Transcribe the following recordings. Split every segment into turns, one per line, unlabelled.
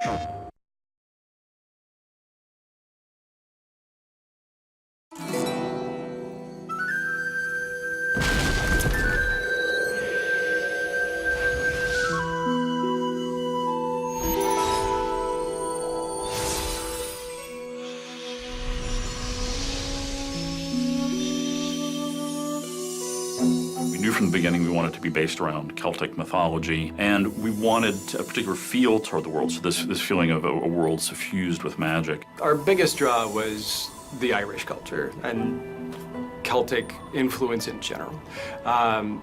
We knew from the beginning we wanted it to be based around Celtic mythology, and we wanted a particular feel toward the world, so this feeling of a world suffused with magic.
Our biggest draw was the Irish culture and Celtic influence in general.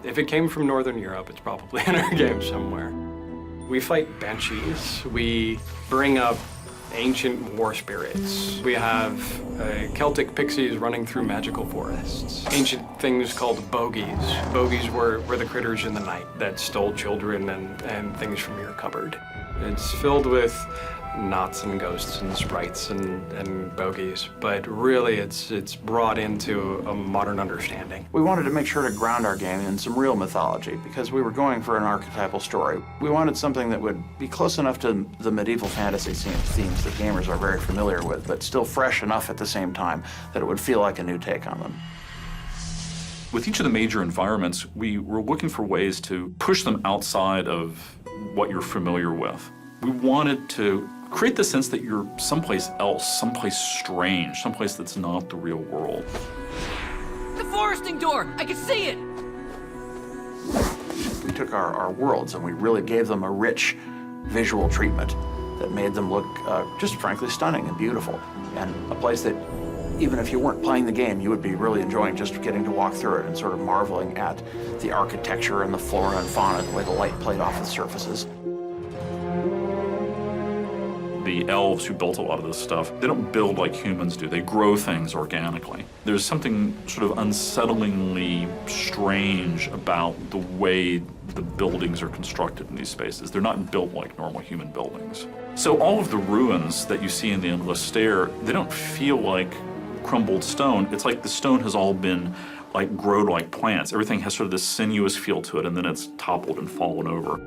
If it came from Northern Europe, it's probably in our game somewhere. We fight banshees. We bring up ancient war spirits. We have Celtic pixies running through magical forests. Ancient things called bogies. Bogies were the critters in the night that stole children and things from your cupboard. It's filled with knots and ghosts and sprites and bogies, but really it's brought into a modern understanding.
We wanted to make sure to ground our game in some real mythology because we were going for an archetypal story. We wanted something that would be close enough to the medieval fantasy themes that gamers are very familiar with, but still fresh enough at the same time that it would feel like a new take on them.
With each of the major environments, we were looking for ways to push them outside of what you're familiar with. We wanted to create the sense that you're someplace else, someplace strange, someplace that's not the real world.
The foresting door! I can see it!
We took our worlds and we really gave them a rich visual treatment that made them look just frankly stunning and beautiful. And a place that even if you weren't playing the game, you would be really enjoying just getting to walk through it and sort of marveling at the architecture and the flora and fauna, the way the light played off the surfaces.
The elves who built a lot of this stuff, they don't build like humans do. They grow things organically. There's something sort of unsettlingly strange about the way the buildings are constructed in these spaces. They're not built like normal human buildings. So all of the ruins that you see in the Endless Stair, they don't feel like crumbled stone. It's like the stone has all been like grown like plants. Everything has sort of this sinuous feel to it, and then it's toppled and fallen over.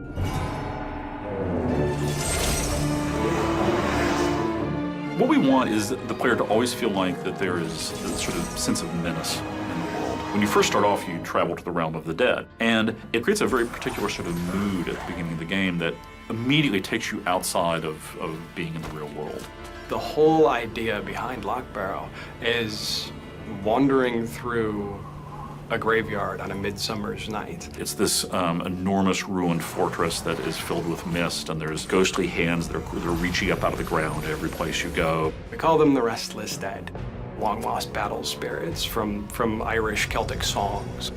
What we want is the player to always feel like that there is a sort of sense of menace in the world. When you first start off, you travel to the realm of the dead, and it creates a very particular sort of mood at the beginning of the game that immediately takes you outside of being in the real world.
The whole idea behind Lockbarrow is wandering through a graveyard on a midsummer's night.
It's this enormous ruined fortress that is filled with mist, and there's ghostly hands that are reaching up out of the ground every place you go.
We call them the Restless Dead, long-lost battle spirits from Irish Celtic songs.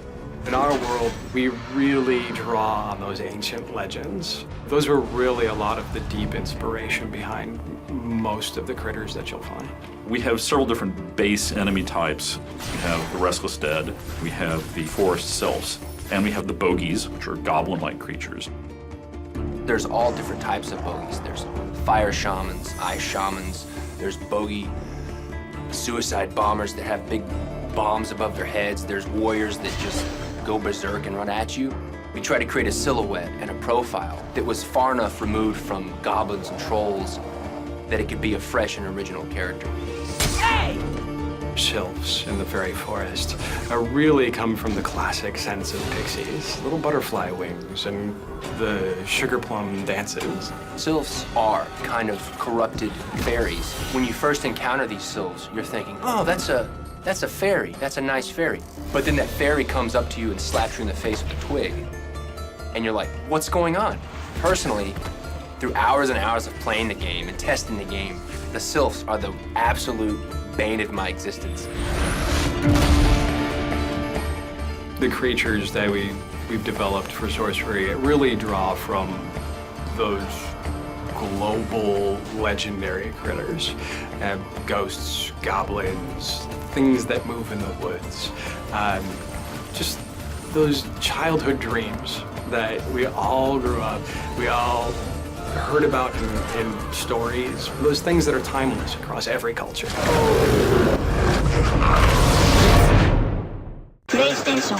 In our world, we really draw on those ancient legends. Those were really a lot of the deep inspiration behind most of the critters that you'll find.
We have several different base enemy types. We have the Restless Dead, we have the Forest Sylphs, and we have the Bogies, which are goblin-like creatures.
There's all different types of bogies. There's fire shamans, ice shamans, there's bogie suicide bombers that have big bombs above their heads. There's warriors that just go berserk and run at you. We tried to create a silhouette and a profile that was far enough removed from goblins and trolls that it could be a fresh and original character.
Hey!
Sylphs in the fairy forest really come from the classic sense of pixies. Little butterfly wings and the sugar plum dances.
Sylphs are kind of corrupted fairies. When you first encounter these sylphs, you're thinking, oh, that's a fairy, that's a nice fairy. But then that fairy comes up to you and slaps you in the face with a twig. And you're like, what's going on? Personally, through hours and hours of playing the game and testing the game, the sylphs are the absolute bane of my existence.
The creatures that we've developed for Sorcery really draw from those global legendary critters. Ghosts, goblins, things that move in the woods. Just those childhood dreams that we all grew up, we all heard about in stories, those things that are timeless across every culture.
PlayStation